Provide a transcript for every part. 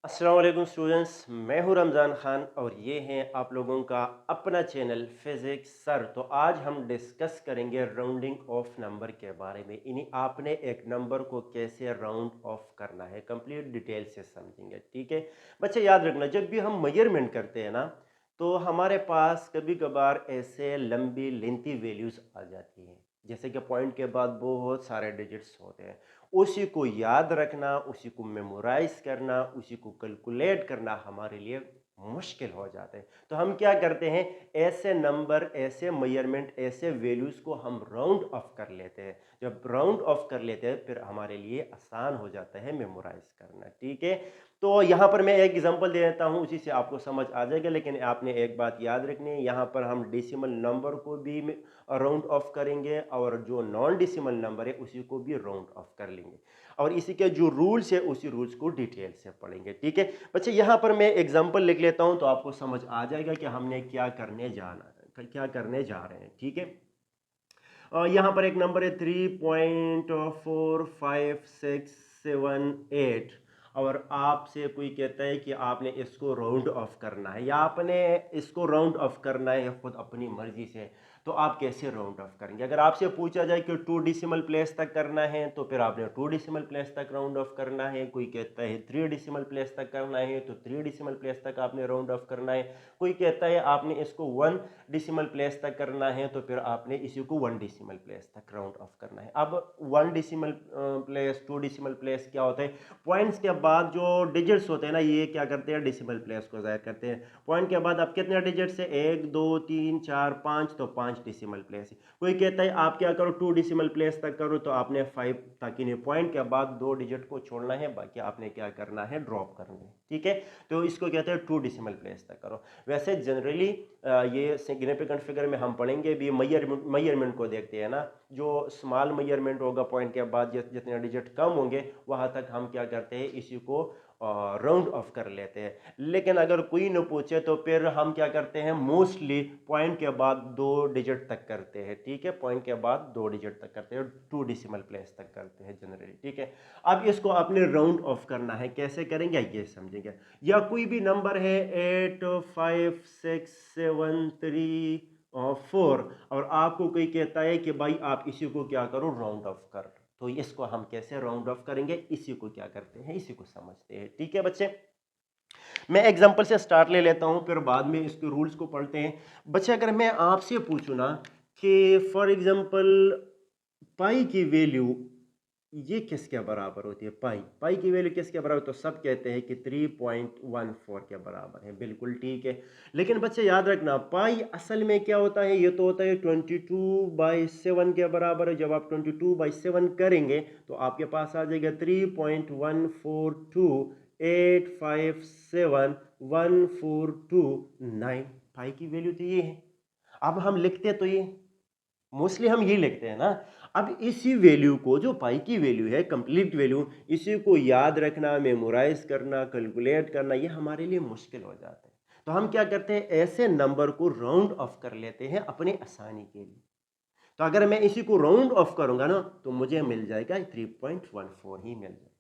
अस्सलाम वालेकुम स्टूडेंट्स, मैं हूं रमज़ान ख़ान और ये हैं आप लोगों का अपना चैनल फिज़िक्स सर। तो आज हम डिस्कस करेंगे राउंडिंग ऑफ नंबर के बारे में। इन्हीं आपने एक नंबर को कैसे राउंड ऑफ करना है कंप्लीट डिटेल से समझेंगे। ठीक है बच्चे, याद रखना जब भी हम मेजरमेंट करते हैं ना तो हमारे पास कभी कभार ऐसे लंबी लेंथी वैल्यूज़ आ जाती हैं, जैसे कि पॉइंट के बाद बहुत सारे डिजिट्स होते हैं। उसी को याद रखना, उसी को मेमोराइज करना, उसी को कैलकुलेट करना हमारे लिए मुश्किल हो जाता है। तो हम क्या करते हैं, ऐसे नंबर, ऐसे मेजरमेंट, ऐसे वैल्यूज़ को हम राउंड ऑफ कर लेते हैं। जब राउंड ऑफ कर लेते हैं फिर हमारे लिए आसान हो जाता है मेमोराइज करना। ठीक है, तो यहाँ पर मैं एक एग्जांपल दे देता हूँ, उसी से आपको समझ आ जाएगा। लेकिन आपने एक बात याद रखनी है, यहाँ पर हम डेसिमल नंबर को भी राउंड ऑफ करेंगे और जो नॉन डेसिमल नंबर है उसी को भी राउंड ऑफ कर लेंगे और इसी के जो रूल्स है उसी रूल्स को डिटेल से पढ़ेंगे। ठीक है बच्चे, यहाँ पर मैं एग्जांपल लिख लेता हूँ तो आपको समझ आ जाएगा कि हमने क्या करने जा रहे हैं। ठीक है, यहाँ पर एक नंबर है 3.45678 और आपसे कोई कहता है कि आपने इसको राउंड ऑफ करना है या आपने इसको राउंड ऑफ करना है खुद अपनी मर्जी से। तो आप कैसे राउंड ऑफ करेंगे? अगर आपसे पूछा जाए कि 2 डेसिमल प्लेस तक करना है तो फिर आपने 2 डेसिमल प्लेस तक राउंड ऑफ करना है। कोई कहता है 3 डेसिमल प्लेस तक करना है तो 3 डेसिमल प्लेस तक आपने राउंड ऑफ करना है। कोई कहता है आपने इसको 1 डेसिमल प्लेस तक करना है तो फिर आपने इसी को 1 डेसिमल प्लेस तक राउंड ऑफ करना है। अब 1 डेसिमल प्लेस, 2 डेसिमल प्लेस क्या होता है? पॉइंट्स के बाद जो डिजिट्स होते हैं ना, ये क्या करते हैं, डेसिमल प्लेस को जाहिर करते हैं। पॉइंट के बाद अब कितने डिजिट्स है, 1 2 3 4 5, तो 5 डेसिमल प्लेस है। कोई कहता है आप क्या करो, 2 डेसिमल प्लेस तक करो तो आपने 5 तक ही, पॉइंट के बाद 2 डिजिट को छोड़ना है, बाकी आपने क्या करना है, ड्रॉप करना है। ठीक है, तो इसको कहते हैं 2 डेसिमल प्लेस तक करो। वैसे जनरली ये सिग्निफिकेंट फिगर में हम पढ़ेंगे भी, मेजरमेंट को देखते हैं ना, जो स्मॉल मेजरमेंट होगा पॉइंट के बाद जितने डिजिट कम होंगे वहां तक हम क्या करते हैं, इसी को राउंड ऑफ कर लेते हैं। लेकिन अगर कोई न पूछे तो फिर हम क्या करते हैं, मोस्टली पॉइंट के बाद 2 डिजिट तक करते हैं। ठीक है, पॉइंट के बाद 2 डिजिट तक करते हैं, 2 डेसिमल प्लेस तक करते हैं जनरली। ठीक है, अब इसको आपने राउंड ऑफ करना है, कैसे करेंगे ये समझेंगे। या कोई भी नंबर है 85673 और आपको कोई कहता है कि भाई आप इसी को क्या करो, राउंड ऑफ कर। तो इसको हम कैसे राउंड ऑफ करेंगे, इसी को क्या करते हैं, इसी को समझते हैं। ठीक है बच्चे, मैं एग्जांपल से स्टार्ट ले लेता हूं, फिर बाद में इसके रूल्स को पढ़ते हैं। बच्चे, अगर मैं आपसे पूछूं ना कि फॉर एग्जांपल पाई की वैल्यू ये किसके बराबर होती है, पाई पाई की वैल्यू किसके बराबर, तो सब कहते हैं कि 3.14 के बराबर है। बिल्कुल ठीक है, लेकिन बच्चे याद रखना पाई असल में क्या होता है, ये तो होता है 22/7 के बराबर है। जब आप 22/7 करेंगे तो आपके पास आ जाएगा 3.1428571429। पाई की वैल्यू तो ये है। अब हम लिखते तो ये मोस्टली हम ये लिखते हैं ना। अब इसी वैल्यू को, जो पाई की वैल्यू है, कंप्लीट वैल्यू, इसी को याद रखना, मेमोराइज करना, कैलकुलेट करना, ये हमारे लिए मुश्किल हो जाता है। तो हम क्या करते हैं, ऐसे नंबर को राउंड ऑफ कर लेते हैं अपने आसानी के लिए। तो अगर मैं इसी को राउंड ऑफ करूंगा ना तो मुझे मिल जाएगा 3.14 ही मिल जाएगा।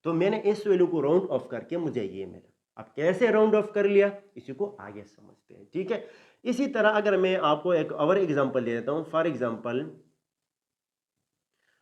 तो मैंने इस वैल्यू को राउंड ऑफ करके मुझे ये मिला। अब कैसे राउंड ऑफ कर लिया, इसी को आगे समझते हैं। ठीक है, इसी तरह अगर मैं आपको एक और एग्जांपल दे देता हूं, फॉर एग्जांपल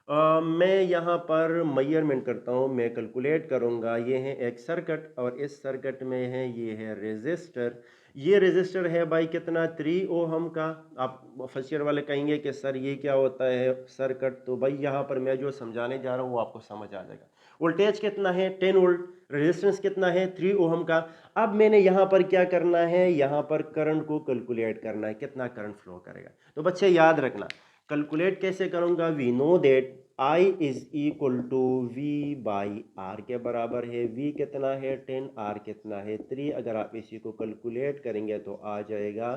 मैं यहाँ पर मेजरमेंट करता हूँ, मैं कैलकुलेट करूँगा। ये है एक सर्किट और इस सर्किट में है, ये है रेजिस्टर। ये रेजिस्टर है भाई कितना, 3 ओहम का। आप फर्स्ट ईयर वाले कहेंगे कि सर ये क्या होता है सर्किट, तो भाई यहाँ पर मैं जो समझाने जा रहा हूँ वो आपको समझ आ जाएगा। वोल्टेज कितना है, 10 वोल्ट। रेजिस्टेंस कितना है, 3 ओहम का। अब मैंने यहाँ पर क्या करना है, यहाँ पर करंट को कैलकुलेट करना है, कितना करंट फ्लो करेगा। तो बच्चे याद रखना, कैलकुलेट कैसे करूंगा, we know that I is equal to V by R के बराबर है। v कितना है 10, r कितना है 3। अगर आप इसी को कैलकुलेट करेंगे तो आ जाएगा,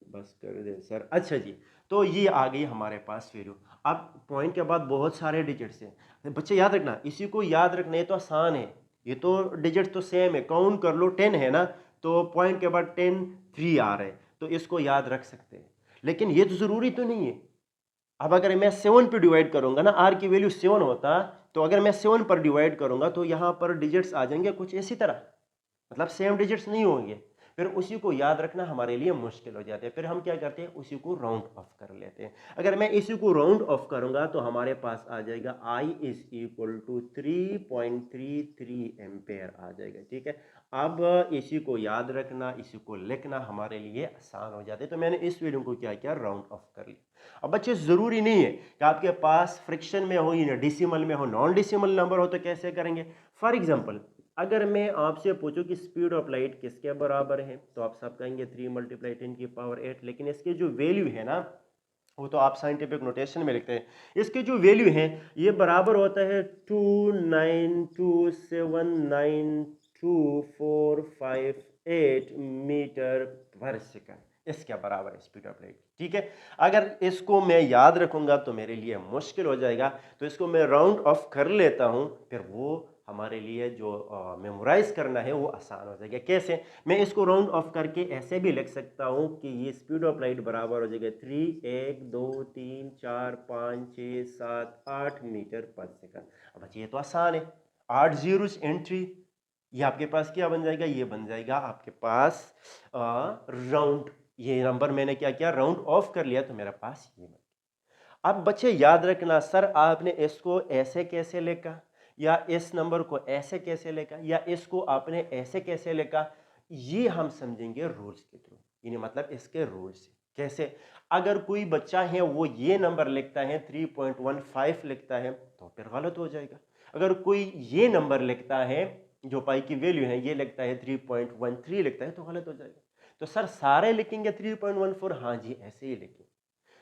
बस कर दे सर, अच्छा जी। तो ये आ गई हमारे पास वैल्यू। अब पॉइंट के बाद बहुत सारे डिजिट्स हैं बच्चे, याद रखना, इसी को याद रखना, ये तो आसान है, ये तो डिजिट तो सेम है, काउंट कर लो, 10 है ना, तो पॉइंट के बाद 10 3 आ रहे हैं, तो इसको याद रख सकते हैं। लेकिन ये तो जरूरी तो नहीं है। अब अगर मैं 7 पे डिवाइड करूंगा ना, आर की वैल्यू 7 होता तो अगर मैं 7 पर डिवाइड करूंगा तो यहाँ पर डिजिट्स आ जाएंगे कुछ इसी तरह, मतलब सेम डिजिट्स नहीं होंगे। फिर उसी को याद रखना हमारे लिए मुश्किल हो जाता है। फिर हम क्या करते हैं, उसी को राउंड ऑफ कर लेते हैं। अगर मैं इसी को राउंड ऑफ करूंगा तो हमारे पास आ जाएगा I is equal to 3.33 ampere आ जाएगा। ठीक है, अब इसी को याद रखना, इसी को लिखना हमारे लिए आसान हो जाता है। तो मैंने इस वैल्यू को क्या किया, राउंड ऑफ कर लिया। अब बच्चे ज़रूरी नहीं है कि आपके पास फ्रैक्शन में हो या डेसिमल में हो, नॉन डेसिमल नंबर हो तो कैसे करेंगे। फॉर एग्जाम्पल अगर मैं आपसे पूछूं कि स्पीड ऑफ लाइट किसके बराबर है, तो आप सब कहेंगे 3 × 10⁸, लेकिन इसके जो वैल्यू है ना, वो तो आप साइंटिफिक नोटेशन में लिखते हैं। इसके जो वैल्यू है ये बराबर होता है 292792458 मीटर पर सेकंड, इसके बराबर है स्पीड ऑफ लाइट। ठीक है, अगर इसको मैं याद रखूंगा तो मेरे लिए मुश्किल हो जाएगा, तो इसको मैं राउंड ऑफ कर लेता हूं, फिर वो हमारे लिए जो मेमोराइज करना है वो आसान हो जाएगा। कैसे, मैं इसको राउंड ऑफ करके ऐसे भी लिख सकता हूं कि ये स्पीड ऑफ लाइट बराबर हो जाएगा 3 1 2 3 4 5 6 7 8 मीटर पर सेकंड। अब बच्चे ये तो आसान है, 8 जीरोस एंड 3, ये आपके पास क्या बन जाएगा, ये बन जाएगा आपके पास राउंड, ये नंबर मैंने क्या किया, राउंड ऑफ कर लिया, तो मेरे पास ये बन। अब बच्चे याद रखना, सर आपने इसको ऐसे कैसे लिखा, या इस नंबर को ऐसे कैसे लिखा, या इसको आपने ऐसे कैसे लिखा, ये हम समझेंगे रूल्स के थ्रू, यानी मतलब इसके रूल्स। कैसे, अगर कोई बच्चा है वो ये नंबर लिखता है 3.15 लिखता है तो फिर गलत हो जाएगा। अगर कोई ये नंबर लिखता है जो पाई की वैल्यू है, ये लिखता है 3.13 लिखता है तो गलत हो जाएगा। तो सर सारे लिखेंगे 3.14, हाँ जी ऐसे ही लिखेंगे।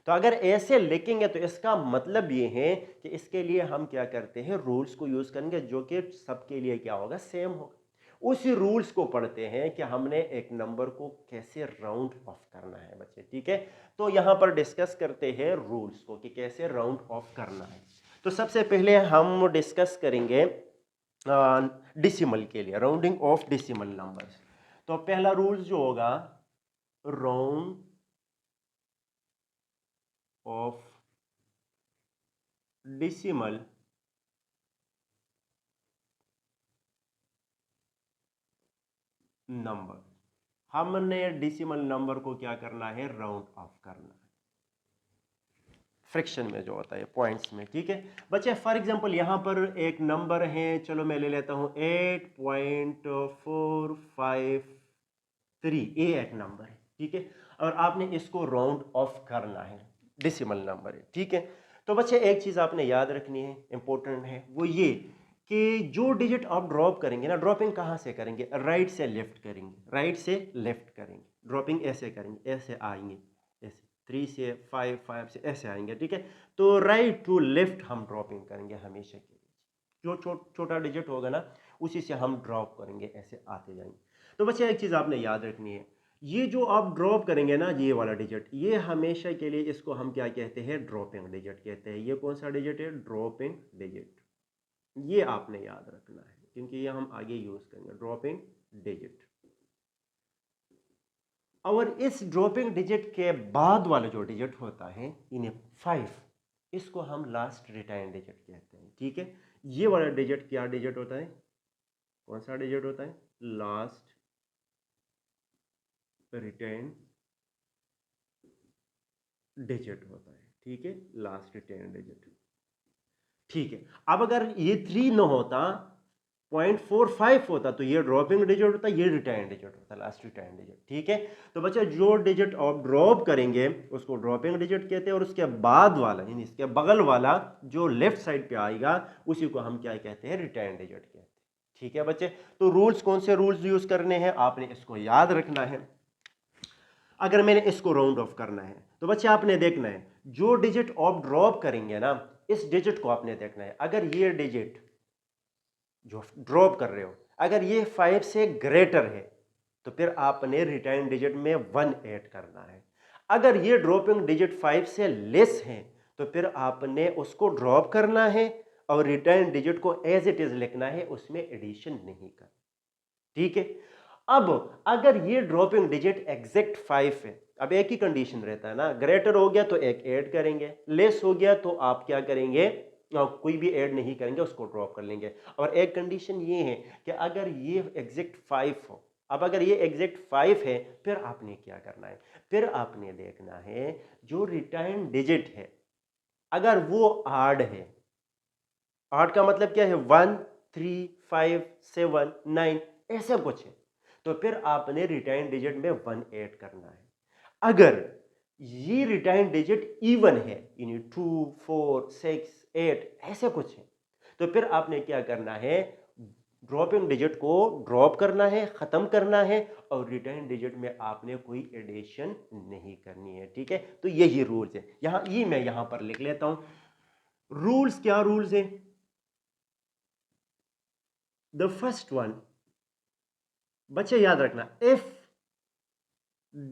तो अगर ऐसे लिखेंगे तो इसका मतलब ये है कि इसके लिए हम क्या करते हैं, रूल्स को यूज करेंगे जो कि सबके लिए क्या होगा, सेम होगा। उसी रूल्स को पढ़ते हैं कि हमने एक नंबर को कैसे राउंड ऑफ करना है बच्चे। ठीक है, तो यहां पर डिस्कस करते हैं रूल्स को कि कैसे राउंड ऑफ करना है। तो सबसे पहले हम डिस्कस करेंगे डेसिमल के लिए, राउंडिंग ऑफ डेसिमल नंबर्स। तो पहला रूल जो होगा, राउंड ऑफ डेसिमल नंबर, हमने डेसिमल नंबर को क्या करना है, राउंड ऑफ करना है, फ्रैक्शन में जो होता है पॉइंट्स में। ठीक है बच्चे, फॉर एग्जांपल यहां पर एक नंबर है, चलो मैं ले लेता हूं 8.453, ये एक नंबर है। ठीक है, और आपने इसको राउंड ऑफ करना है, डेसिमल नंबर है। ठीक है, तो बच्चे एक चीज आपने याद रखनी है, इंपॉर्टेंट है, वो ये कि जो डिजिट आप ड्रॉप करेंगे ना, ड्रॉपिंग कहाँ से करेंगे, राइट से लेफ्ट करेंगे, राइट से लेफ्ट करेंगे, ड्रॉपिंग ऐसे करेंगे, ऐसे आएंगे, ऐसे 3 से 5, 5 से ऐसे आएंगे। ठीक है, तो राइट टू लेफ्ट हम ड्रॉपिंग करेंगे हमेशा के लिए, जो छोटा डिजिट होगा ना उसी से हम ड्रॉप करेंगे, ऐसे आते जाएंगे। तो बच्चे एक चीज़ आपने याद रखनी है, ये जो आप ड्रॉप करेंगे ना, ये वाला डिजिट, ये हमेशा के लिए इसको हम क्या कहते हैं, ड्रॉपिंग डिजिट कहते हैं। ये कौन सा डिजिट है, ड्रॉपिंग डिजिट, ये आपने याद रखना है क्योंकि ये हम आगे यूज करेंगे, ड्रॉपिंग डिजिट। और इस ड्रॉपिंग डिजिट के बाद वाला जो डिजिट होता है, इन्हें 5, इसको हम लास्ट रिटर्न डिजिट कहते हैं। ठीक है, ये वाला डिजिट क्या डिजिट होता है, कौन सा डिजिट होता है, लास्ट रिटर्न डिजिट होता है। ठीक है, लास्ट रिटर्न डिजिट। ठीक है, अब अगर ये 3 न होता, 0.45 होता, तो ये ड्रॉपिंग डिजिट होता, ये रिटर्न डिजिट होता, लास्ट रिटर्न डिजिट। ठीक है, तो बच्चा जो डिजिट आप ड्रॉप करेंगे उसको ड्रॉपिंग डिजिट कहते हैं, और उसके बाद वाला यानी इसके बगल वाला जो लेफ्ट साइड पे आएगा उसी को हम क्या कहते हैं, रिटर्न डिजिट कहते हैं। ठीक है बच्चे, तो रूल्स, कौन से रूल्स यूज करने हैं आपने इसको याद रखना है। अगर मैंने इसको राउंड ऑफ करना है तो बच्चे आपने देखना है, जो डिजिट आप ड्रॉप करेंगे ना, इस डिजिट को आपने देखना है। अगर ये डिजिट जो ड्रॉप कर रहे हो अगर ये 5 से ग्रेटर है तो फिर आपने रिटर्न डिजिट में 1 ऐड करना है। अगर ये ड्रॉपिंग डिजिट 5 से लेस है तो फिर आपने उसको ड्रॉप करना है और रिटर्न डिजिट को एज इट इज लिखना है, उसमें एडिशन नहीं करना। ठीक है, अब अगर ये ड्रॉपिंग डिजिट एग्जैक्ट 5 है, अब एक ही कंडीशन रहता है ना, ग्रेटर हो गया तो एक ऐड करेंगे, लेस हो गया तो आप क्या करेंगे, कोई भी ऐड नहीं करेंगे, उसको ड्रॉप कर लेंगे। और एक कंडीशन ये है कि अगर ये एग्जैक्ट 5 हो, अब अगर ये एग्जैक्ट 5 है, फिर आपने क्या करना है, फिर आपने देखना है जो रिटर्न डिजिट है अगर वो आड है, आड का मतलब क्या है, 1 3 5 7 9 ऐसा कुछ है, तो फिर आपने रिटर्न डिजिट में 1 ऐड करना है। अगर ये रिटर्न डिजिट इवन है, यानी 2 4 6 8 ऐसे कुछ है, तो फिर आपने क्या करना है, ड्रॉपिंग डिजिट को ड्रॉप करना है, खत्म करना है, और रिटर्न डिजिट में आपने कोई एडिशन नहीं करनी है। ठीक है, तो यही रूल्स है। यहां ये मैं यहां पर लिख लेता हूं रूल्स। क्या रूल्स है? द फर्स्ट वन, बच्चे याद रखना, if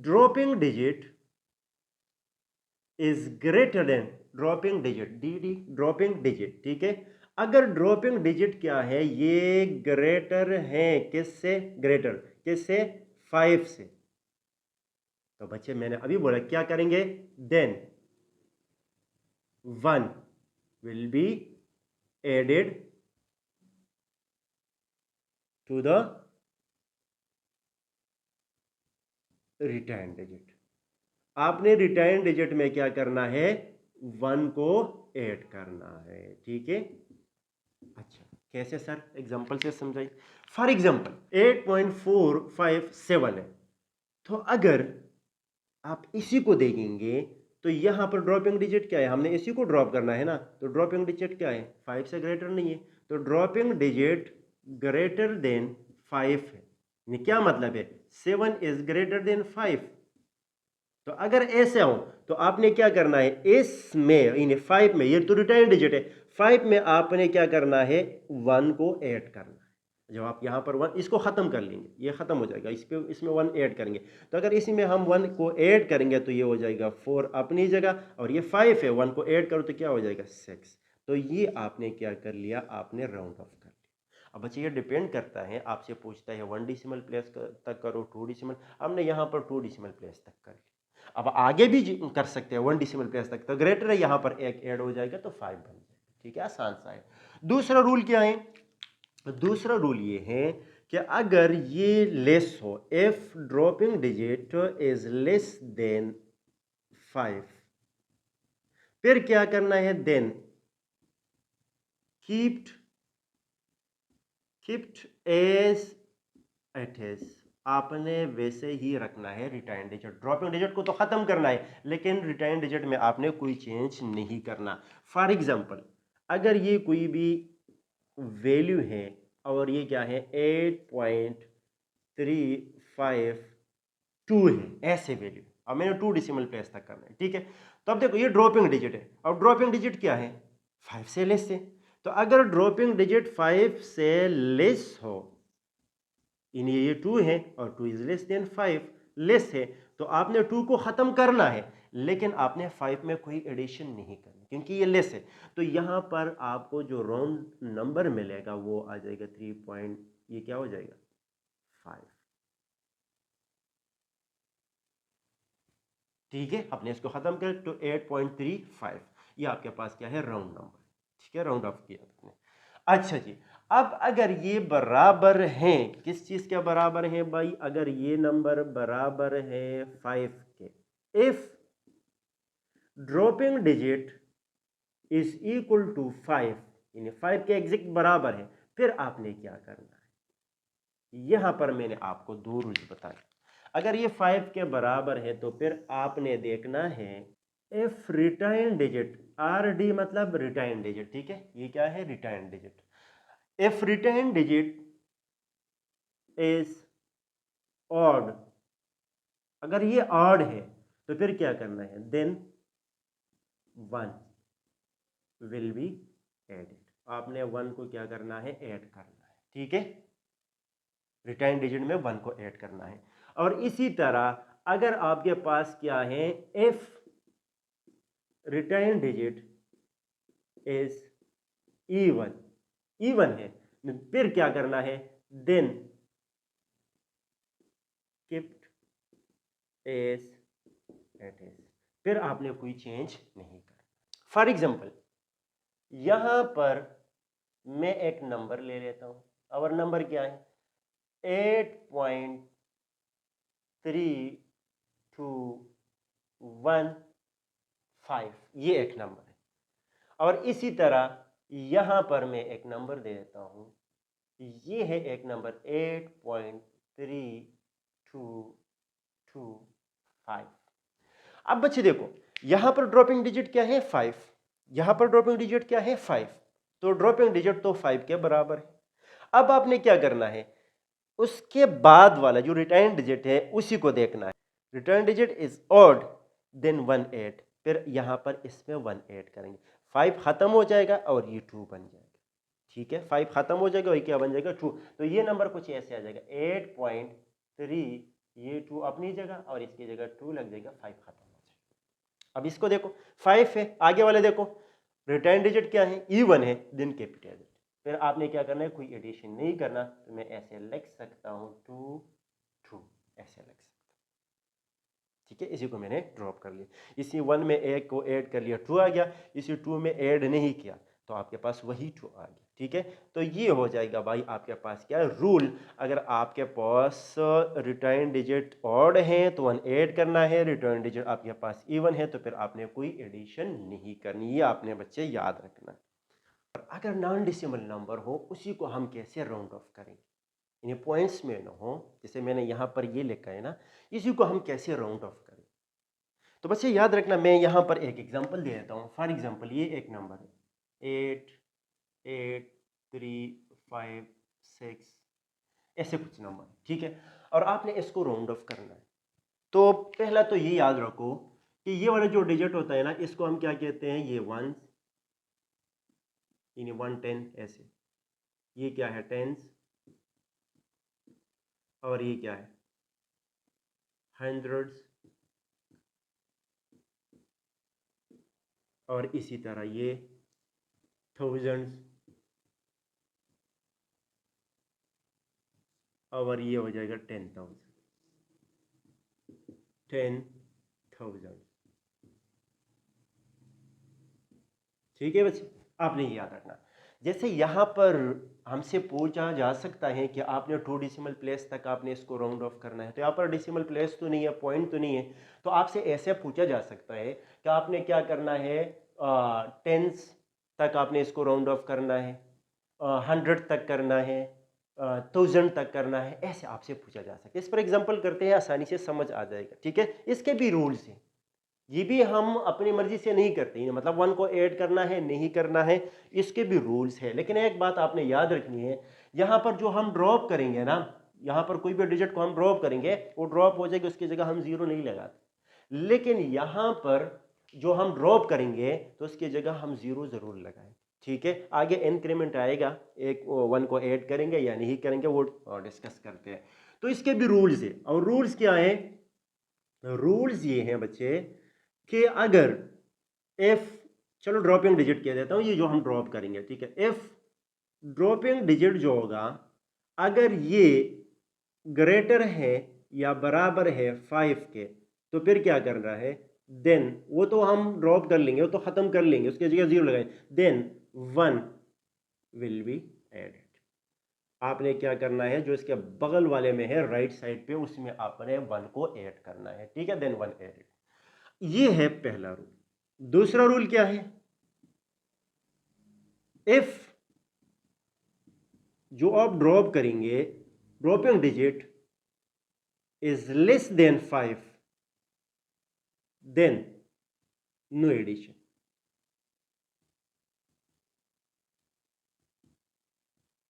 dropping digit is greater than, dropping digit D D dropping digit, ठीक है, अगर ड्रॉपिंग डिजिट क्या है, ये ग्रेटर है किससे, ग्रेटर किससे, 5 से, तो बच्चे मैंने अभी बोला क्या करेंगे, then 1 will be added to the retained digit. आपने रिटर्न डिजिट में क्या करना है, 1 को ऐड करना है। ठीक है, अच्छा कैसे सर, एग्जांपल से समझाइए। फॉर एग्जांपल 8.457 है, तो अगर आप इसी को देखेंगे तो यहां पर ड्रॉपिंग डिजिट क्या है, हमने इसी को ड्रॉप करना है ना, तो ड्रॉपिंग डिजिट क्या है, 5 से ग्रेटर नहीं है, तो ड्रॉपिंग डिजिट ग्रेटर देन 5 है। क्या मतलब है, 7 इज ग्रेटर देन 5। तो अगर ऐसे हो तो आपने क्या करना है, इसमें इन 5 में, ये तो रिटर्न डिजिट है, 5 में आपने क्या करना है, 1 को ऐड करना है। जब आप यहां पर 1 इसको खत्म कर लेंगे, ये खत्म हो जाएगा, इस पे इसमें 1 ऐड करेंगे, तो अगर इसी में हम 1 को ऐड करेंगे तो ये हो जाएगा 4 अपनी जगह, और ये 5 है, 1 को ऐड करो तो क्या हो जाएगा 6। तो ये आपने क्या कर लिया, आपने राउंड ऑफ कर लिया। अब बच्चे ये डिपेंड करता है, आपसे पूछता है 1 डेसिमल प्लेस तक करो, 2 डेसिमल, हमने यहाँ पर 2 डेसिमल प्लेस तक कर लिया। अब आगे भी कर सकते हैं 1 डेसिमल प्लेस तक, तो ग्रेटर है, यहां पर एक ऐड हो जाएगा तो 5 बन जाएगा। ठीक है, आसान सा है। दूसरा रूल क्या है, दूसरा रूल ये है कि अगर ये लेस हो, if dropping digit is less than 5, फिर क्या करना है, then kept as it is, आपने वैसे ही रखना है रिटर्न डिजिट। ड्रॉपिंग डिजिट को तो खत्म करना है, लेकिन रिटर्न डिजिट में आपने कोई चेंज नहीं करना। फॉर एग्जांपल अगर ये कोई भी वैल्यू है और ये क्या है 8.352 है, ऐसे वैल्यू, अब मैंने 2 डेसिमल प्लेस तक करना है। ठीक है, तो अब देखो ये ड्रॉपिंग डिजिट है, अब ड्रॉपिंग डिजिट क्या है, 5 से लेस है, तो अगर ड्रॉपिंग डिजिट 5 से लेस हो, इन ये 2 है और 2 इज लेस देन 5, लेस है, तो आपने 2 को खत्म करना है, लेकिन आपने 5 में कोई एडिशन नहीं करनी क्योंकि ये लेस है। तो यहां पर आपको जो राउंड नंबर मिलेगा वो आ जाएगा 3 पॉइंट, ये क्या हो जाएगा 5। ठीक है, आपने इसको खत्म कर तो 8.35, ये आपके पास क्या है, राउंड नंबर। ठीक है, राउंड ऑफ किया आपने। अच्छा जी, अब अगर ये बराबर हैं, किस चीज के बराबर हैं भाई, अगर ये नंबर बराबर है 5 के, if dropping digit is equal to 5, यानी 5 के एग्जैक्ट बराबर है, फिर आपने क्या करना है, यहां पर मैंने आपको 2 रूल्स बताए। अगर ये 5 के बराबर है तो फिर आपने देखना है, if retained digit, R D मतलब रिटर्न डिजिट, ठीक है, ये क्या है, retained digit, if retained digit is odd, अगर ये ऑड है तो फिर क्या करना है, देन 1 विल बी एडेड, आपने 1 को क्या करना है, ऐड करना है। ठीक है, रिटर्न डिजिट में 1 को ऐड करना है। और इसी तरह अगर आपके पास क्या है, if retained digit is even, even है, फिर क्या करना है, then kept as it is, फिर आपने कोई चेंज नहीं करना। फॉर एग्जांपल यहां पर मैं एक नंबर ले लेता हूं, और नंबर क्या है 8.3215, ये एक नंबर है। और इसी तरह यहां पर मैं एक नंबर दे देता हूं, ये है एक नंबर 8.3225। अब बच्चे देखो, यहां पर ड्रॉपिंग डिजिट क्या है 5, यहां पर ड्रॉपिंग डिजिट क्या है 5, तो ड्रॉपिंग डिजिट तो 5 के बराबर है। अब आपने क्या करना है, उसके बाद वाला जो रिटर्न डिजिट है उसी को देखना है। Retained digit is odd then 1 8, फिर यहां पर इसमें 1 ऐड करेंगे, 5 खत्म हो जाएगा और ये 2 बन जाएगा। ठीक है, 5 खत्म हो जाएगा और ये क्या बन जाएगा 2, तो ये नंबर कुछ ऐसे आ जाएगा 8.3, ये 2 अपनी जगह और इसकी जगह 2 लग जाएगा, 5 खत्म हो जाएगा। अब इसको देखो 5 है, आगे वाले देखो रिटर्न डिजिट क्या है इवन है, देन कैपिटल डिजिट, फिर आपने क्या करना है कोई एडिशन नहीं करना, तो मैं ऐसे लिख सकता हूं 2 2, ऐसे लिख सकता हूं। ठीक है, इसी को मैंने ड्रॉप कर लिया, इसी 1 में एक को ऐड कर लिया 2 आ गया, इसी 2 में ऐड नहीं किया तो आपके पास वही 2 आ गया। ठीक है, तो ये हो जाएगा भाई आपके पास क्या रूल, अगर आपके पास रिटर्न डिजिट ऑड है तो 1 ऐड करना है, रिटर्न डिजिट आपके पास इवन है तो फिर आपने कोई एडिशन नहीं करनी, ये आपने बच्चे याद रखना। अगर नॉन डेसिमल नंबर हो उसी को हम कैसे राउंड ऑफ करेंगे, इन्हें पॉइंट्स में ना हो, जैसे मैंने यहाँ पर ये लिखा है ना, इसी को हम कैसे राउंड ऑफ करें। तो बच्चे याद रखना, मैं यहाँ पर एक एग्जांपल दे देता हूँ। फॉर एग्जांपल ये एक नंबर है 88356, ऐसे कुछ नंबर, ठीक है, और आपने इसको राउंड ऑफ करना है। तो पहला तो ये याद रखो कि ये वाला जो डिजिट होता है ना, इसको हम क्या कहते हैं, ये 1, यानी 1 10 ऐसे, ये क्या है टेंस, और ये क्या है हंड्रेड्स, और इसी तरह ये थाउजेंड्स, और ये हो जाएगा 10,000। ठीक है बच्चे, आपने ये याद रखना। जैसे यहाँ पर हमसे पूछा जा सकता है कि आपने 2 डेसिमल प्लेस तक आपने इसको राउंड ऑफ करना है, तो यहाँ पर डेसिमल प्लेस तो नहीं है, पॉइंट तो नहीं है, तो आपसे ऐसे पूछा जा सकता है कि आपने क्या करना है, टेंस तक आपने इसको राउंड ऑफ करना है, 100 तक करना है, 1000 तक करना है, ऐसे आपसे पूछा जा सकता है। इस पर एग्जाम्पल करते हैं, आसानी से समझ आ जाएगा। ठीक है, इसके भी रूल्स हैं, ये भी हम अपनी मर्जी से नहीं करते, मतलब 1 को ऐड करना है नहीं करना है, इसके भी रूल्स है। लेकिन एक बात आपने याद रखनी है, यहाँ पर जो हम ड्रॉप करेंगे ना, यहाँ पर कोई भी डिजिट को हम ड्रॉप करेंगे, वो ड्रॉप हो जाएगी, उसकी जगह हम 0 नहीं लगाते, लेकिन यहाँ पर जो हम ड्रॉप करेंगे तो उसकी जगह हम 0 जरूर लगाएं। ठीक है, आगे इंक्रीमेंट आएगा, एक 1 को ऐड करेंगे या नहीं करेंगे वो डिस्कस करते हैं। तो इसके भी रूल्स है, और रूल्स क्या है, रूल्स ये हैं बच्चे कि अगर एफ, चलो ड्रॉपिंग डिजिट कह देता हूं, ये जो हम ड्रॉप करेंगे, ठीक है, एफ ड्रॉपिंग डिजिट जो होगा, अगर ये ग्रेटर है या बराबर है 5 के, तो फिर क्या करना है, देन वो तो हम ड्रॉप कर लेंगे, वो तो खत्म कर लेंगे, उसकी जगह 0 लगाएं, देन 1 विल बी एडेड। आपने क्या करना है, जो इसके बगल वाले में है राइट साइड पे, उसमें आपने 1 को ऐड करना है। ठीक है, देन 1 एडेड, ये है पहला रूल। दूसरा रूल क्या है, इफ जो आप ड्रॉप करेंगे dropping digit is less than 5, then no addition.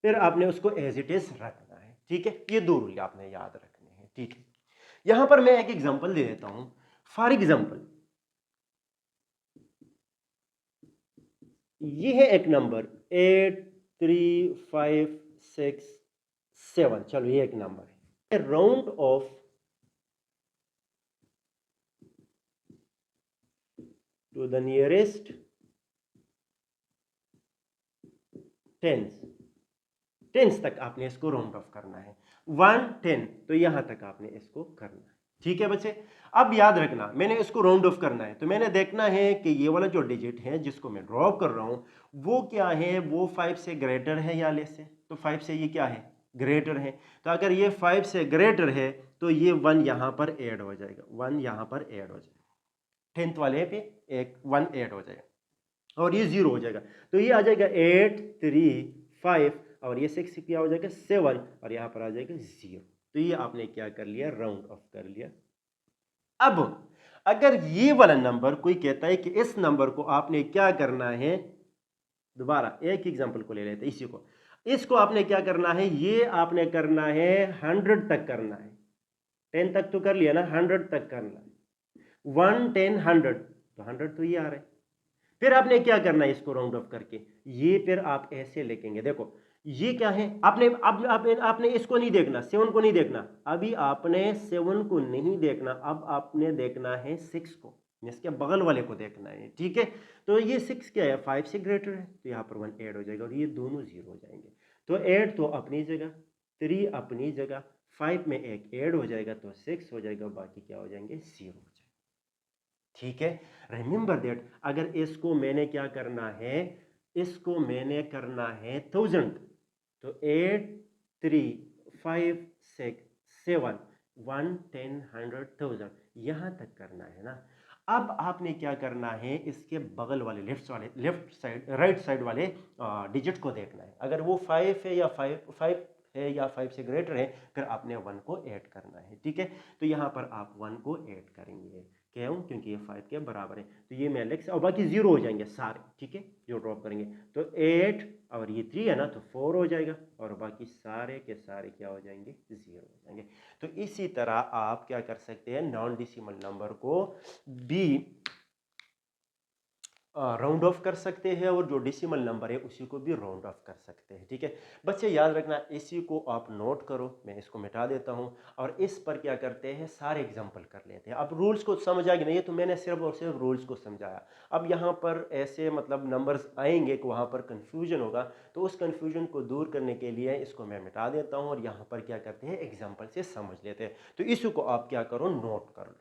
फिर आपने उसको एज इट इज रखना है। ठीक है, ये 2 रूल आपने याद रखने हैं। ठीक है, यहां पर मैं एक एग्जांपल दे देता हूं। फॉर एग्जांपल ये है एक नंबर 83567, चलो ये एक नंबर है, round off to the nearest tens तक आपने इसको राउंड ऑफ करना है, 1 10, तो यहां तक आपने इसको करना है। ठीक है बच्चे। अब याद रखना, मैंने इसको राउंड ऑफ करना है तो मैंने देखना है कि ये वाला जो डिजिट है जिसको मैं ड्रॉप कर रहा हूँ वो क्या है, वो 5 से ग्रेटर है या लेस है। तो 5 से ये क्या है, ग्रेटर है। तो अगर ये 5 से ग्रेटर है तो ये 1 यहाँ पर ऐड हो जाएगा, 1 यहाँ पर ऐड हो जाएगा, 10th वाले पे एक 1 ऐड हो जाएगा और ये 0 हो जाएगा। तो ये आ जाएगा 8 3 5 और ये 6 क्या हो जाएगा 7 और यहाँ पर आ जाएगा 0। तो ये आपने क्या कर लिया, राउंड ऑफ कर लिया। अब अगर ये वाला नंबर कोई कहता है कि इस नंबर को आपने क्या करना है, दोबारा एक एग्जांपल को ले लेते हैं, इसी को, इसको आपने क्या करना है, ये आपने करना है 100 तक करना है। 10 तक तो कर लिया ना, 100 तक करना है। 1 10 100 तो 100 तो ये आ रहा है। फिर आपने क्या करना है, इसको राउंड ऑफ करके ये फिर आप ऐसे लिखेंगे। देखो ये क्या है, आपने इसको नहीं देखना, 7 को नहीं देखना, अभी आपने 7 को नहीं देखना, अब आपने देखना है 6 को, इसके बगल वाले को देखना है। ठीक है, तो ये 6 क्या है, 5 से ग्रेटर है तो यहाँ पर 1 ऐड हो जाएगा और ये दोनों 0 हो जाएंगे। तो 8 तो अपनी जगह, 3 अपनी जगह, 5 में एक ऐड हो जाएगा तो 6 हो जाएगा, बाकी क्या हो जाएंगे 0 हो जाएंगे। ठीक है, रिमेंबर दैट अगर इसको मैंने क्या करना है, इसको मैंने करना है 1000 तो 8 3 5 6 7 1 10 100 1000 यहां तक करना है ना। अब आपने क्या करना है, इसके बगल वाले लेफ्ट साइड राइट साइड वाले डिजिट को देखना है। अगर वो 5 है या 5 है या 5 से ग्रेटर है, फिर आपने 1 को ऐड करना है। ठीक है, तो यहाँ पर आप 1 को ऐड करेंगे, क्यों, क्योंकि ये 5 के बराबर है। तो ये मैं लिख, और बाकी 0 हो जाएंगे सारे। ठीक है, जो ड्रॉप करेंगे तो 8 और ये 3 है ना, तो 4 हो जाएगा और बाकी सारे के सारे क्या हो जाएंगे, 0 हो जाएंगे। तो इसी तरह आप क्या कर सकते हैं, नॉन डेसिमल नंबर को भी राउंड ऑफ कर सकते हैं और जो डेसिमल नंबर है उसी को भी राउंड ऑफ कर सकते हैं। ठीक है बच्चे, याद रखना, इसी को आप नोट करो, मैं इसको मिटा देता हूं और इस पर क्या करते हैं, सारे एग्जांपल कर लेते हैं। अब रूल्स को समझ आ गया नहीं, ये तो मैंने सिर्फ और सिर्फ रूल्स को समझाया। अब यहाँ पर ऐसे मतलब नंबर्स आएंगे कि वहाँ पर कन्फ्यूजन होगा, तो उस कन्फ्यूजन को दूर करने के लिए इसको मैं मिटा देता हूँ और यहाँ पर क्या करते हैं, एग्जाम्पल से समझ लेते हैं। तो इसी को आप क्या करो, नोट कर लो।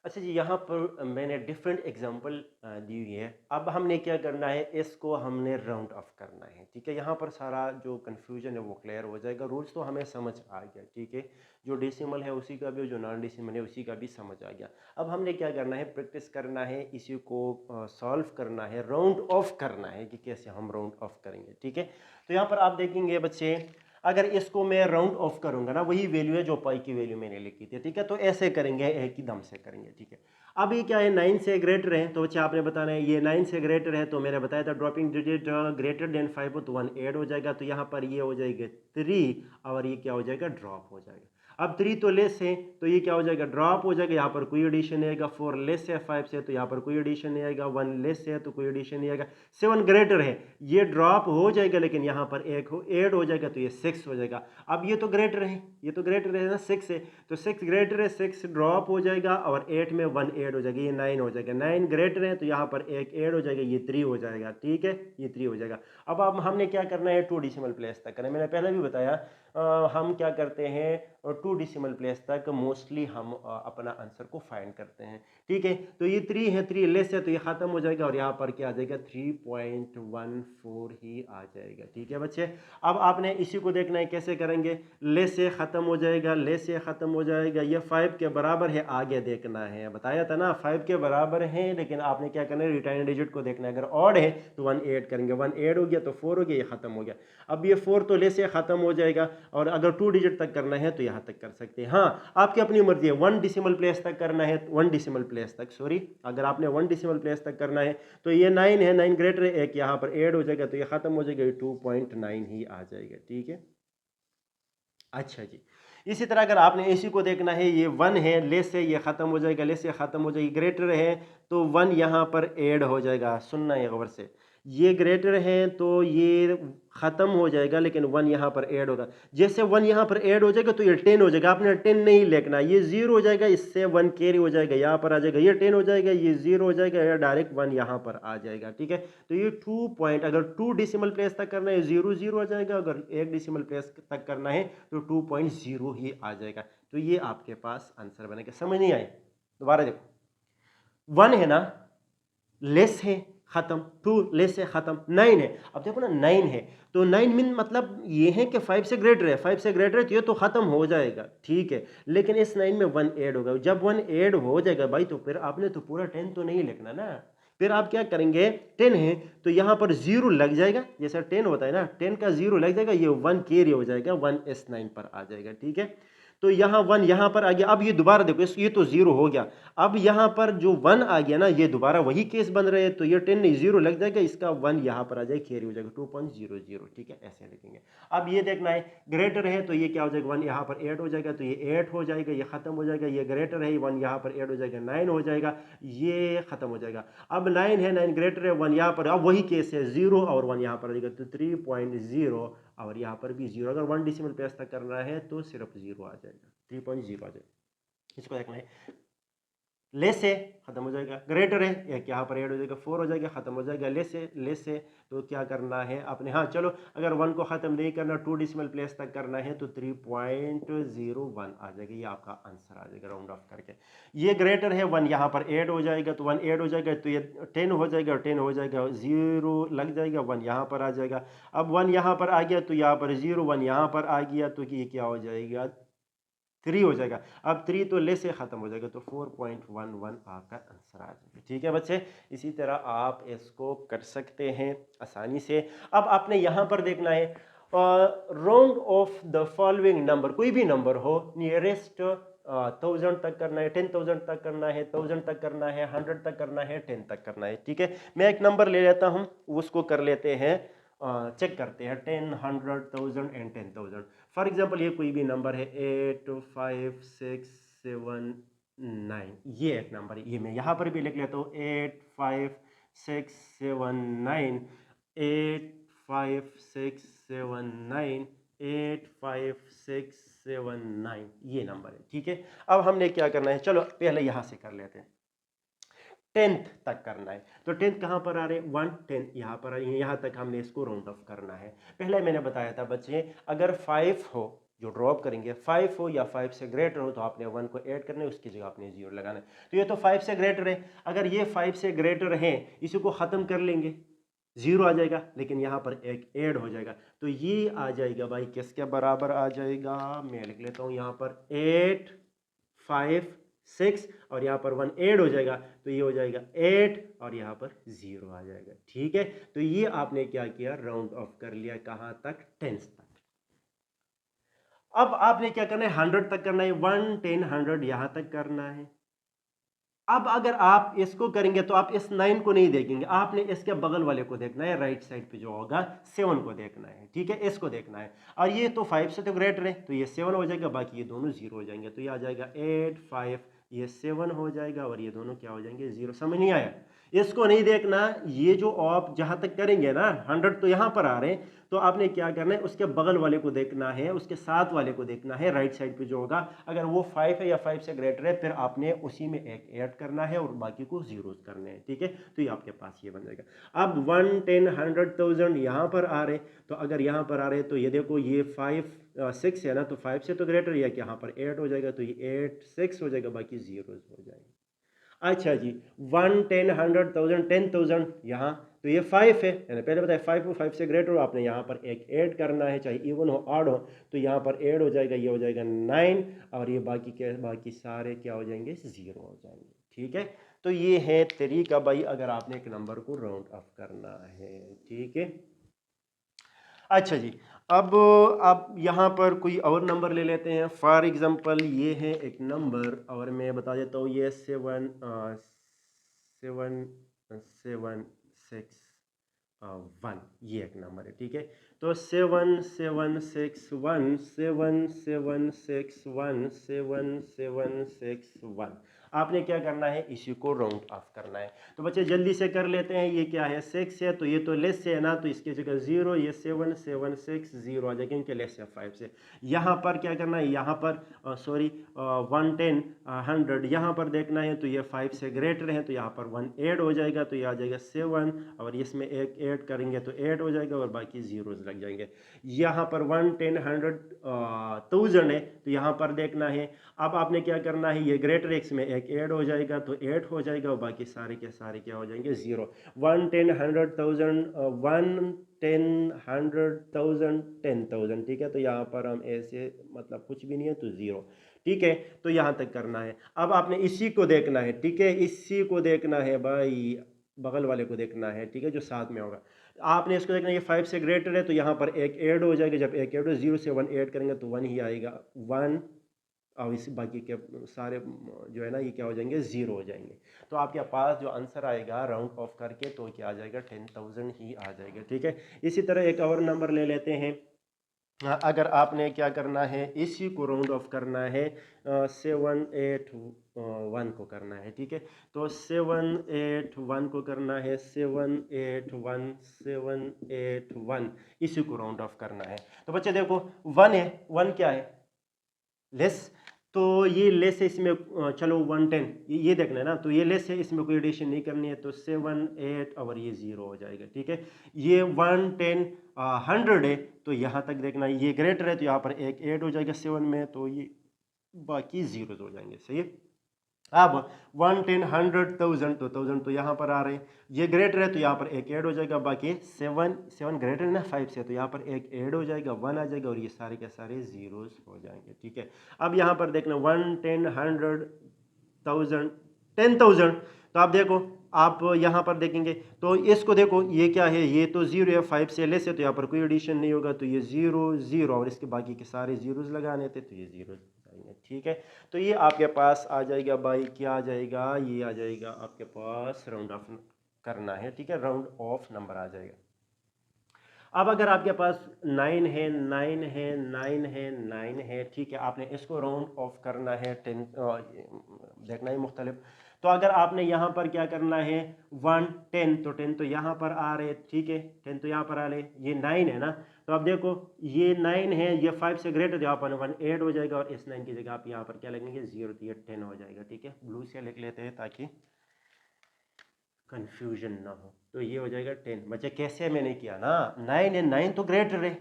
अच्छा जी, यहाँ पर मैंने डिफरेंट एग्जांपल दी हुई है। अब हमने क्या करना है, इसको हमने राउंड ऑफ करना है। ठीक है, यहाँ पर सारा जो कन्फ्यूजन है वो क्लियर हो जाएगा। रूल्स तो हमें समझ आ गया। ठीक है, जो डेसिमल है उसी का भी, जो नॉन डेसिमल है उसी का भी समझ आ गया। अब हमने क्या करना है, प्रैक्टिस करना है, इसी को सॉल्व करना है, राउंड ऑफ करना है कि कैसे हम राउंड ऑफ करेंगे। ठीक है, तो यहाँ पर आप देखेंगे बच्चे, अगर इसको मैं राउंड ऑफ करूंगा ना, वही वैल्यू है जो पाई की वैल्यू मैंने लिखी थी। ठीक है, तो ऐसे करेंगे, एक ही दम से करेंगे। ठीक है, अब ये क्या है, 9 से ग्रेटर है, तो बच्चे आपने बताना है ये 9 से ग्रेटर है। तो मैंने बताया था ड्रॉपिंग डिजिट ग्रेटर देन 5 तो 1 ऐड हो जाएगा, तो यहाँ पर ये हो जाएगा 3 और ये क्या हो जाएगा, ड्रॉप हो जाएगा। अब 3 तो लेस है तो ये क्या हो जाएगा, ड्रॉप हो जाएगा, यहाँ पर कोई एडिशन नहीं आएगा। 4 लेस है 5 से तो यहाँ पर कोई एडिशन नहीं आएगा। 1 लेस है तो कोई एडिशन नहीं आएगा। 7 ग्रेटर है, ये ड्रॉप हो जाएगा, लेकिन यहाँ पर एक हो ऐड हो जाएगा तो ये 6 हो जाएगा। अब ये तो ग्रेटर है, ये तो ग्रेटर है ना, 6 है, तो 6 ग्रेटर है, 6 ड्रॉप हो जाएगा और 8 में 1 ऐड हो जाएगा, ये 9 हो जाएगा। 9 ग्रेटर है तो यहाँ पर एक ऐड हो जाएगा, ये 3 हो जाएगा। ठीक है, ये 3 हो जाएगा। अब हमने क्या करना है, 2 डेसिमल प्लेस तक करना है। मैंने पहले भी बताया हम क्या करते हैं, 2 डेसिमल प्लेस तक मोस्टली हम अपना आंसर को फाइंड करते हैं। ठीक है, तो ये 3 है, 3 लेस है तो ये ख़त्म हो जाएगा और यहाँ पर क्या आ जाएगा, 3.14 ही आ जाएगा। ठीक है बच्चे, अब आपने इसी को देखना है कैसे करेंगे, लेस से ख़त्म हो जाएगा, लेस से ख़त्म हो जाएगा, ये 5 के बराबर है, आगे देखना है। बताया था ना 5 के बराबर है, लेकिन आपने क्या करना है, रिटर्न डिजिट को देखना है। अगर ऑड है तो 1 ऐड करेंगे, 1 ऐड हो गया तो 4 हो गया, ये ख़त्म हो गया। अब ये 4 तो लेस से ख़त्म हो जाएगा और अगर 2 डिजिट तक करना है तो यहाँ तक कर सकते हैं। हाँ, आपकी अपनी मर्जी है, 1 डेसिमल प्लेस तक करना है, 1 डेसिमल प्लेस तक, सॉरी, अगर आपने 1 डेसिमल प्लेस तक करना है तो ये 9 है, 9 ग्रेटर है, एक यहाँ पर ऐड हो जाएगा तो ये ख़त्म हो जाएगा, ये 2.9 ही आ जाएगा। ठीक है, अच्छा जी, इसी तरह अगर आपने इसी को देखना है, ये 1 है, लेस है, ये ख़त्म हो जाएगा, लेस से ख़त्म हो जाएगी, ग्रेटर है तो 1 यहाँ पर ऐड हो जाएगा। सुनना है गौर से, ये ग्रेटर है तो ये ख़त्म हो जाएगा, लेकिन 1 यहाँ पर ऐड होगा। जैसे 1 यहाँ पर ऐड हो जाएगा तो ये 10 हो जाएगा। आपने 10 नहीं लिखना, ये 0 हो जाएगा, इससे 1 कैरी हो जाएगा, यहाँ पर आ जाएगा, ये 10 हो जाएगा, ये 0 हो जाएगा, या डायरेक्ट 1 यहाँ पर आ जाएगा। ठीक है, तो ये 2 पॉइंट, अगर 2 डेसिमल प्लेस तक करना है 0 0 आ जाएगा, अगर 1 डेसिमल प्लेस तक करना है तो 2.0 ही आ जाएगा। तो ये आपके पास आंसर बनेगा। समझ नहीं आए? दोबारा देखो, 1 है ना, लेस है, खत्म, 2 लेस है, खत्म, 9 है। अब देखो ना, 9 है तो 9 मीन मतलब ये है कि 5 से ग्रेटर है, 5 से ग्रेटर है तो ये तो खत्म हो जाएगा। ठीक है, लेकिन इस 9 में 1 ऐड होगा। जब 1 ऐड हो जाएगा भाई, तो फिर आपने तो पूरा 10 तो नहीं लिखना ना। फिर आप क्या करेंगे, 10 है तो यहाँ पर 0 लग जाएगा, जैसा 10 होता है ना, 10 का 0 लग जाएगा, ये 1 कैरी हो जाएगा, 1 S9 पर आ जाएगा। ठीक है, तो यहाँ 1 यहाँ पर आ गया। अब ये दोबारा देखो, ये तो 0 हो गया। अब यहाँ पर जो 1 आ गया ना, ये दोबारा वही केस बन रहे हैं, तो ये 10 नहीं 0 लग जाएगा, इसका 1 यहाँ पर आ जाएगा, कैरी हो जाएगा 2.00। ठीक है, ऐसे लिखेंगे। अब ये देखना है, ग्रेटर है तो ये क्या हो जाएगा, 1 यहाँ पर ऐड हो जाएगा, तो ये 8 हो जाएगा, ये खत्म हो जाएगा। ये ग्रेटर है, 1 यहाँ पर ऐड हो जाएगा, 9 हो जाएगा, ये खत्म हो जाएगा। अब 9 है, 9 ग्रेटर है, 1 यहाँ पर, अब वही केस है, 0 और 1 यहाँ पर आ जाएगा, तो 3.0 और यहाँ पर भी 0। अगर 1 डेसिमल प्लेस तक करना है तो सिर्फ 0 आ जाएगा, 3.0 आ जाएगा। इसको देखना है, लेस है, खत्म हो जाएगा, ग्रेटर है, एक यहाँ पर ऐड हो जाएगा, 4 हो जाएगा, खत्म हो जाएगा। लेस है तो क्या करना है आपने, हाँ चलो, अगर 1 को ख़त्म नहीं करना, 2 डेसिमल प्लेस तक करना है तो 3.01 आ जाएगा, ये आपका आंसर आ जाएगा राउंड ऑफ करके। ये ग्रेटर है, 1 यहाँ पर ऐड हो जाएगा, तो 1 ऐड हो जाएगा तो ये 10 हो जाएगा, 10 हो जाएगा, 0 लग जाएगा, 1 यहाँ पर आ जाएगा। अब 1 यहाँ पर आ गया तो यहाँ पर 0, 1 यहाँ पर आ गया तो ये क्या हो जाएगा, 3 हो जाएगा। अब 3 तो ले से ख़त्म हो जाएगा, तो 4.11 आपका आंसर आ जाएगा। ठीक है बच्चे, इसी तरह आप इसको कर सकते हैं आसानी से। अब आपने यहाँ पर देखना है, round of the following number, कोई भी नंबर हो, नियरेस्ट 1000 तक करना है, 10,000 तक करना है, 1000 तक करना है, 100 तक करना है, 10 तक करना है। ठीक है, मैं एक नंबर ले लेता हूँ, उसको कर लेते हैं, चेक करते हैं, 10, 100, 1000 एंड 10,000। फॉर एग्जाम्पल ये कोई भी नंबर है, 8, 5, 6, 7, 9, ये एक नंबर है। ये मैं यहाँ पर भी लिख लेता हूँ, 8, 5, 6, 7, 9, 8, 5, 6, 7, 9, 8, 5, 6, 7, 9, ये नंबर है। ठीक है, अब हमने क्या करना है, चलो पहले यहाँ से कर लेते हैं, 10th तक करना है। तो 10th कहाँ पर आ रहे हैं, 1, 10 यहाँ पर आ रही है, यहाँ तक हमने इसको राउंड ऑफ करना है। पहले मैंने बताया था बच्चे, अगर 5 हो, जो ड्रॉप करेंगे 5 हो या 5 से ग्रेटर हो, तो आपने 1 को ऐड करना है, उसकी जगह आपने 0 लगाना है। तो ये तो 5 से ग्रेटर है, अगर ये 5 से ग्रेटर है, इसी को ख़त्म कर लेंगे, 0 आ जाएगा, लेकिन यहाँ पर एक ऐड हो जाएगा, तो ये आ जाएगा भाई किसके बराबर आ जाएगा, मैं लिख लेता हूँ यहाँ पर 8, 5, 6 और यहाँ पर 1 ऐड हो जाएगा, तो ये हो जाएगा 8 और यहाँ पर 0 आ जाएगा। ठीक है, तो ये आपने क्या किया, राउंड ऑफ कर लिया, कहाँ तक, 10 तक। अब आपने क्या करना है, 100 तक करना है, 1, 10, 100 यहाँ तक करना है। अब अगर आप इसको करेंगे तो आप इस 9 को नहीं देखेंगे, आपने इसके बगल वाले को देखना है, राइट साइड पे जो होगा 7 को देखना है। ठीक है, इसको देखना है, और ये तो 5 से तो ग्रेटर है, तो ये 7 हो जाएगा, बाकी ये दोनों 0 हो जाएंगे, तो ये आ जाएगा 8, 5, ये 7 हो जाएगा, और ये दोनों क्या हो जाएंगे, 0। समझ नहीं आया? इसको नहीं देखना, ये जो आप जहां तक करेंगे ना, 100 तो यहां पर आ रहे हैं, तो आपने क्या करना है, उसके बगल वाले को देखना है, उसके साथ वाले को देखना है, राइट साइड पे जो होगा, अगर वो 5 है या 5 से ग्रेटर है, फिर आपने उसी में एक ऐड करना है और बाकी को 0 करने हैं। ठीक है, तो ये आपके पास ये बन जाएगा। अब 1, 10, 100, 1000 यहाँ पर आ रहे, तो अगर यहाँ पर आ रहे तो ये देखो, ये 5, 6 है ना, तो 5 से तो ग्रेटर, या यहाँ पर ऐड हो जाएगा, तो ये 8, 6 हो जाएगा, बाकी 0 हो जाएगा। अच्छा जी, 1, 10, 100, 1000, 10,000 यहाँ, तो ये 5 है, यानी पहले बताया 5 हो, 5 से ग्रेटर हो, आपने यहाँ पर एक ऐड करना है, चाहे इवन हो ऑड हो, तो यहाँ पर ऐड हो जाएगा, ये हो जाएगा 9, और ये बाकी के बाकी सारे क्या हो जाएंगे, 0 हो जाएंगे। ठीक है, तो ये है तरीका भाई, अगर आपने एक नंबर को राउंड ऑफ करना है। ठीक है, अच्छा जी, अब यहाँ पर कोई और नंबर ले लेते हैं। फॉर एग्जांपल ये है एक नंबर, और मैं बता देता हूँ, ये 7, 7, 7, 6, 1, ये एक नंबर है। ठीक है, तो 7, 7, 6, 1, 7, 7, 6, 1, 7, 7, 6, 1। आपने क्या करना है, इसी को राउंड ऑफ करना है। तो बच्चे जल्दी से कर लेते हैं। ये क्या है, 6 है, तो ये तो लेस से है ना, तो इसकी जगह 0, ये 7 7 6 0 आ जाएगा क्योंकि लेस है 5 से। यहाँ पर क्या करना है, यहाँ पर सॉरी 110 100 यहाँ पर देखना है, तो ये 5 से ग्रेटर है, तो यहाँ पर 1 ऐड हो जाएगा, तो ये आ जाएगा 7, और इसमें एक ऐड करेंगे तो ऐड हो जाएगा और बाकी जीरोस लग जाएंगे। यहाँ पर 110 100 1000 है, तो यहाँ पर देखना है। अब आपने क्या करना है, ये ग्रेटर एक्स में एक ऐड हो जाएगा तो ऐड हो जाएगा और बाकी सारे के सारे क्या हो जाएंगे, 0। 110 100,000 110 100,000 10,000, ठीक है। तो यहाँ पर हम ऐसे मतलब कुछ भी नहीं है तो 0, ठीक है। तो यहाँ तक करना है। अब आपने इसी को देखना है, ठीक है, इसी को देखना है भाई, बगल वाले को देखना है, ठीक है, जो साथ में होगा। आपने इसको देखना है, ये 5 से ग्रेटर है, तो यहाँ पर एक ऐड हो जाएगा। जब एक ऐड हो, 0 से 1 ऐड करेंगे तो 1 ही आएगा, 1। और इस बाकी के सारे जो है ना, ये क्या हो जाएंगे, 0 हो जाएंगे। तो आपके पास जो आंसर आएगा राउंड ऑफ करके, तो क्या आ जाएगा, 10,000 ही आ जाएगा, ठीक है। इसी तरह एक और नंबर ले लेते हैं। अगर आपने क्या करना है, इसी को राउंड ऑफ करना है, 781 को करना है, ठीक है। तो 781 को करना है, 781 इसी को राउंड ऑफ करना है। तो बच्चे देखो 1 है, 1 क्या है, लेस, तो ये लेस है इसमें, चलो 110 ये देखना है ना, तो ये लेस है, इसमें कोई एडिशन नहीं करनी है, तो 7 8 और ये 0 हो जाएगा, ठीक है। ये 110 100 है, तो यहाँ तक देखना है। ये ग्रेटर है, तो यहाँ पर एक ऐड हो जाएगा 7 में, तो ये बाकी 0 हो जाएंगे, सही है। अब 110 100,000, तो 1000 तो यहाँ पर आ रहे हैं। ये ग्रेटर है, तो यहाँ पर एक ऐड हो जाएगा, बाकी 7 ग्रेटर है ना 5 से, तो यहाँ पर एक ऐड हो जाएगा, 1 आ जाएगा और ये सारे के सारे जीरोस हो जाएंगे, ठीक है। अब यहाँ पर देखना 110 100,000 10,000, तो आप देखो, आप यहाँ पर देखेंगे तो इसको देखो, ये क्या है, ये तो 0 है, 5 से लेस है, तो यहाँ पर कोई एडिशन नहीं होगा, तो ये 0 0 और इसके बाकी के सारे जीरोस लगाने थे, तो ये जीरोस आएंगे, ठीक है। तो ये आपके पास आ जाएगा भाई, क्या आ जाएगा, ये आ जाएगा आपके पास राउंड ऑफ करना है, ठीक है, राउंड ऑफ नंबर आ जाएगा। अब अगर आपके पास 9 है 9 है 9 है 9 है, ठीक है, आपने इसको राउंड ऑफ करना है 10 देखना है मुख्तलिफ। तो अगर आपने यहाँ पर क्या करना है, 1 10, तो 10 तो यहाँ पर आ रहे, ठीक है, 10 तो यहाँ पर आ रहे, ये 9 है ना, तो अब देखो ये 9 है, ये 5 से ग्रेटर, तो यहाँ पर 1 ऐड हो जाएगा और इस 9 की जगह आप यहाँ पर क्या लगेंगे, 0, तो ये 10 हो जाएगा, ठीक है। ब्लू से लिख लेते हैं ताकि कंफ्यूजन ना हो। तो ये हो जाएगा 10। बच्चे कैसे मैंने किया ना, 9 है, 9 तो ग्रेटर है,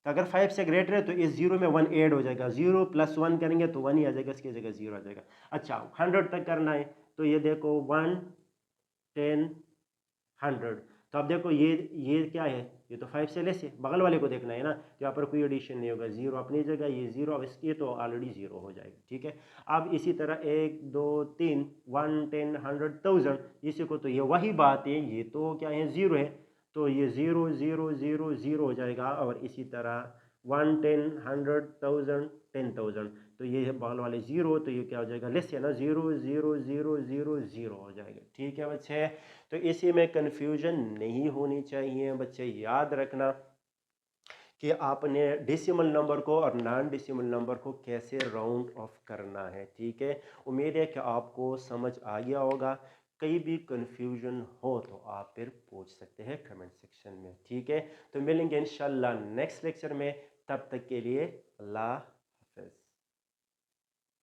तो अगर 5 से ग्रेटर है तो इस 0 में 1 ऐड हो जाएगा, 0 + 1 करेंगे तो 1 ही आ जाएगा, इसकी जगह 0 आ जाएगा। अच्छा 100 तक करना है, तो ये देखो 1 10 100, तो अब देखो ये क्या है, ये तो 5 से लेस है, बगल वाले को देखना है ना, तो यहाँ पर कोई एडिशन नहीं होगा, 0 अपनी जगह, ये 0, अब इसके तो ऑलरेडी 0 हो जाएगा, ठीक है। अब इसी तरह 1 2 3 110 100,000 इसी को, तो ये वही बात है, ये तो क्या है, 0 है, तो ये 0 0 0 0 हो जाएगा, और इसी तरह 110 100,000 10,000, तो ये है बगल वाले 0, तो ये क्या हो जाएगा, लेस है ना, 0 0 0 0 0 हो जाएगा, ठीक है बच्चे। तो इसी में कन्फ्यूजन नहीं होनी चाहिए बच्चे, याद रखना कि आपने डेसिमल नंबर को और नॉन डेसिमल नंबर को कैसे राउंड ऑफ करना है, ठीक है। उम्मीद है कि आपको समझ आ गया होगा। कहीं भी कन्फ्यूजन हो तो आप फिर पूछ सकते हैं कमेंट सेक्शन में, ठीक है। तो मिलेंगे इंशाल्लाह नेक्स्ट लेक्चर में, तब तक के लिए अल्लाह